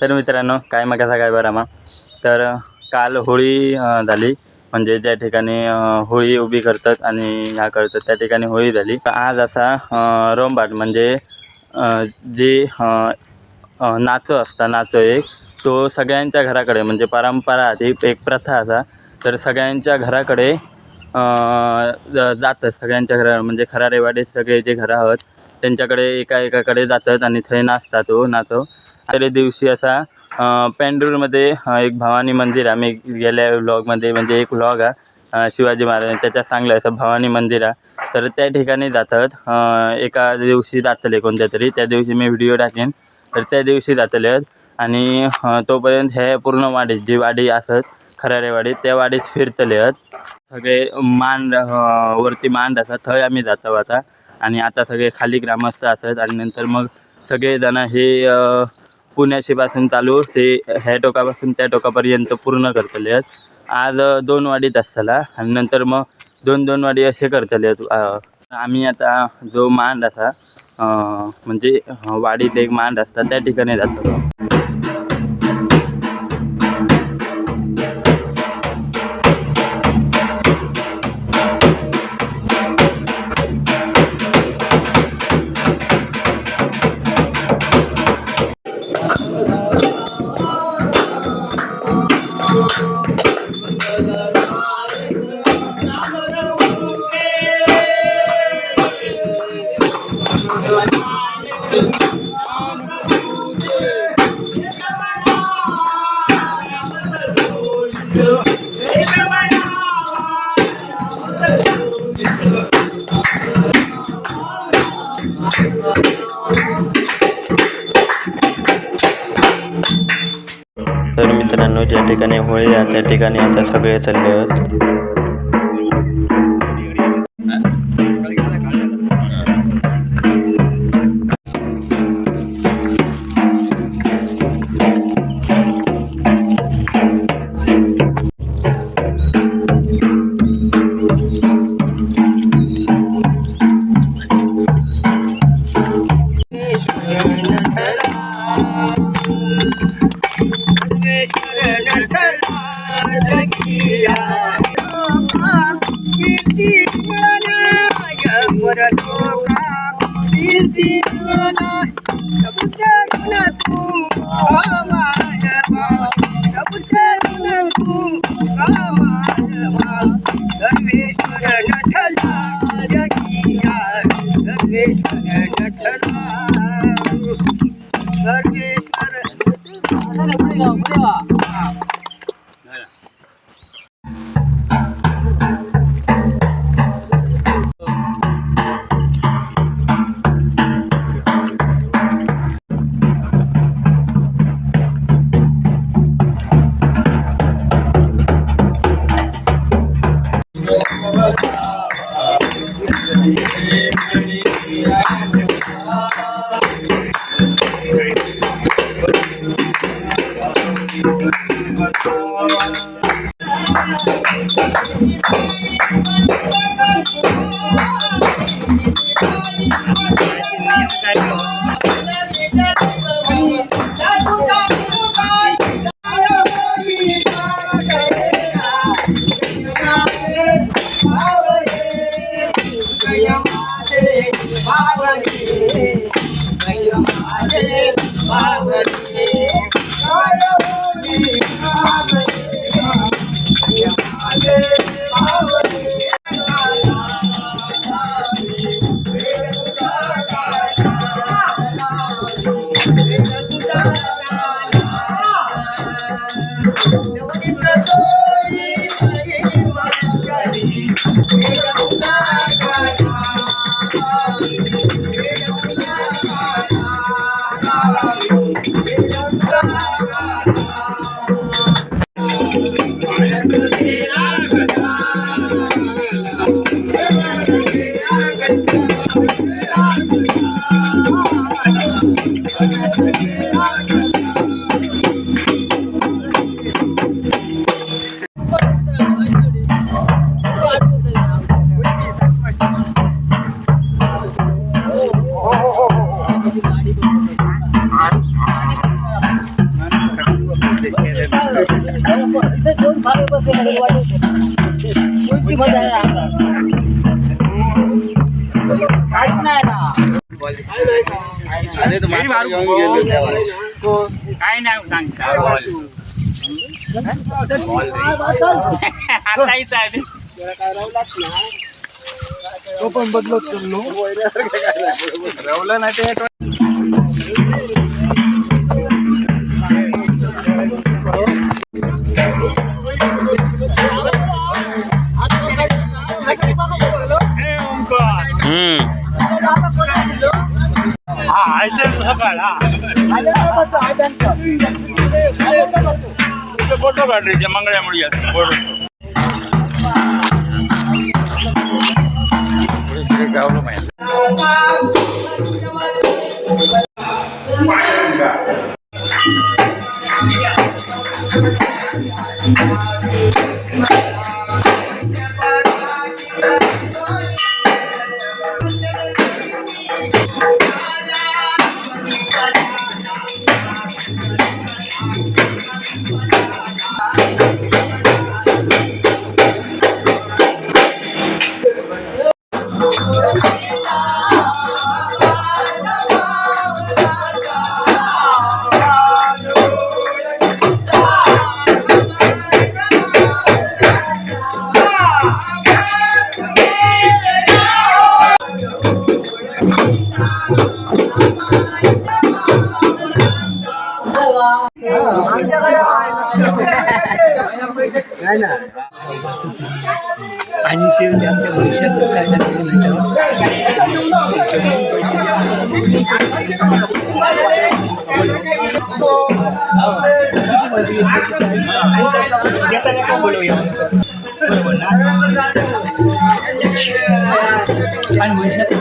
तर मित्रांनो काय मग कसा काय बरं मग तर काल होळी झाली म्हणजे ज्या ठिकाणी होळी उभी करतात आणि ह्या करतात त्या ठिकाणी होळी झाली। आज असा रोंबाट म्हणजे जे नाचो असता नाचो एक तो सगळ्यांच्या घराकडे म्हणजे परंपरा आधी एक प्रथा असा तर सगळ्यांच्या घराकडे जातं सगळ्यांच्या घरा म्हणजे खरारेवाडीत सगळे जे घरं आहोत त्यांच्याकडे एकाकडे जातात आणि थंय नाचतात तो नाचो। आदल्या दिवशी असा पेंडूरमध्ये एक भवानी मंदिर आम्ही गेल्या व्लॉगमध्ये म्हणजे एक व्लॉग आहे शिवाजी महाराज त्याच्यात सांगलं असं भवानी मंदिर आहे तर त्या ठिकाणी जातात एका दिवशी जातले कोणत्या तरी त्या दिवशी मी व्हिडिओ टाकेन तर त्या दिवशी जातले आणि तोपर्यंत हे पूर्ण वाडी जी वाडी असत खरारेवाडी त्या वाडीत फिरतले आहेत सगळे मांड वरती मांड असतात थंय आम्ही जातो आता आणि आता सगळे खाली ग्रामस्थ असतात आणि नंतर मग सगळेजण हे पुण्याशीपासून चालू ते ह्या टोकापासून त्या टोकापर्यंत पूर्ण करतले आहेत। आज 2 वाडीत असताला आणि नंतर मग 2 वाडी असे करतले आहेत। आम्ही आता जो मांड असा म्हणजे वाडीत एक मांड असता त्या ठिकाणी जातो। तर मित्रांनो ज्या ठिकाणी होळी आहे त्या ठिकाणी आता सगळे चालले आहेत। काय नाही सांगता तो पण बदलत रवलं नाही ते फोटो काढ रे मंगळ्यामुळे गावलं माहिती आणि ते आमच्या भविष्यात काय आणि भविष्यात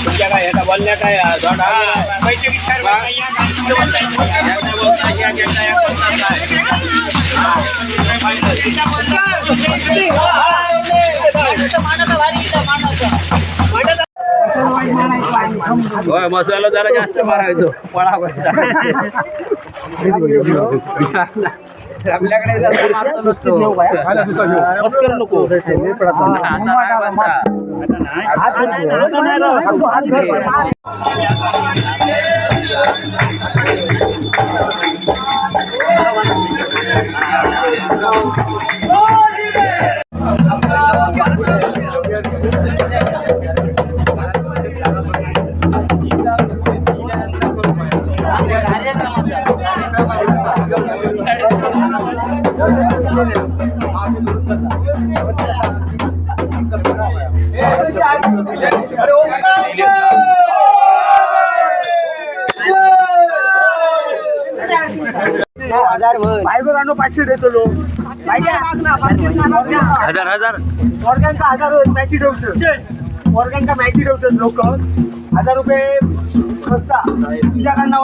तुमच्या काय आता बोलण्या काय मसाला जरा जास्त मारायचो पळा आपल्याकडे नको आणू 500 देतो लोक हजार ऑर्गन का 1000 मॅची ठेवतो ऑर्गन का मॅची ठेवतो लोक 1000 रुपये खर्चा तुझ्याकडनं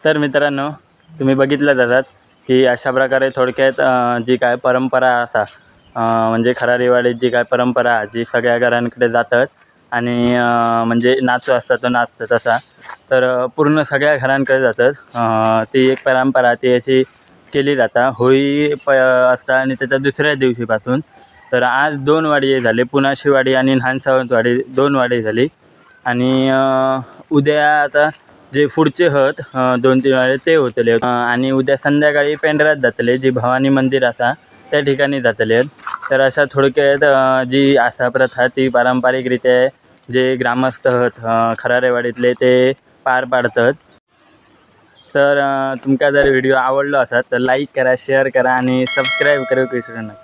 तर मित्रांनो तुम्ही बघितलं जातात की अशा प्रकारे थोडक्यात जी काय परंपरा असा म्हणजे खरारीवाडीत जी काय परंपरा जी सगळ्या घरांकडे जातात आणि म्हणजे नाचू असतात तो नाचतं तसा तर पूर्ण सगळ्या घरांकडे जातात ती एक परंपरा ती अशी केली जाता होळी असता आणि त्याच्या दुसऱ्या दिवशीपासून तर आज 2 वाडी झाले पुनाशी वाडी आणि न्हानसावंतवाडी 2 वाडी झाली आणि उद्या आता जे पुढचे हत 2-3 वाडे ते होतले आणि उद्या संध्याकाळी पेंढऱ्यात जातले जी भवानी मंदिर असा त्या ठिकाणी जातले तर अशा थोडक्यात जी आशा प्रथा ती पारंपरिकरित्या जे ग्रामस्थ हत खरारेवाडीतले ते पार पाडतात तर तुमका जर व्हिडिओ आवडलो असा तर लाईक करा शेअर करा आणि सबस्क्राईब करूक विसरू नका.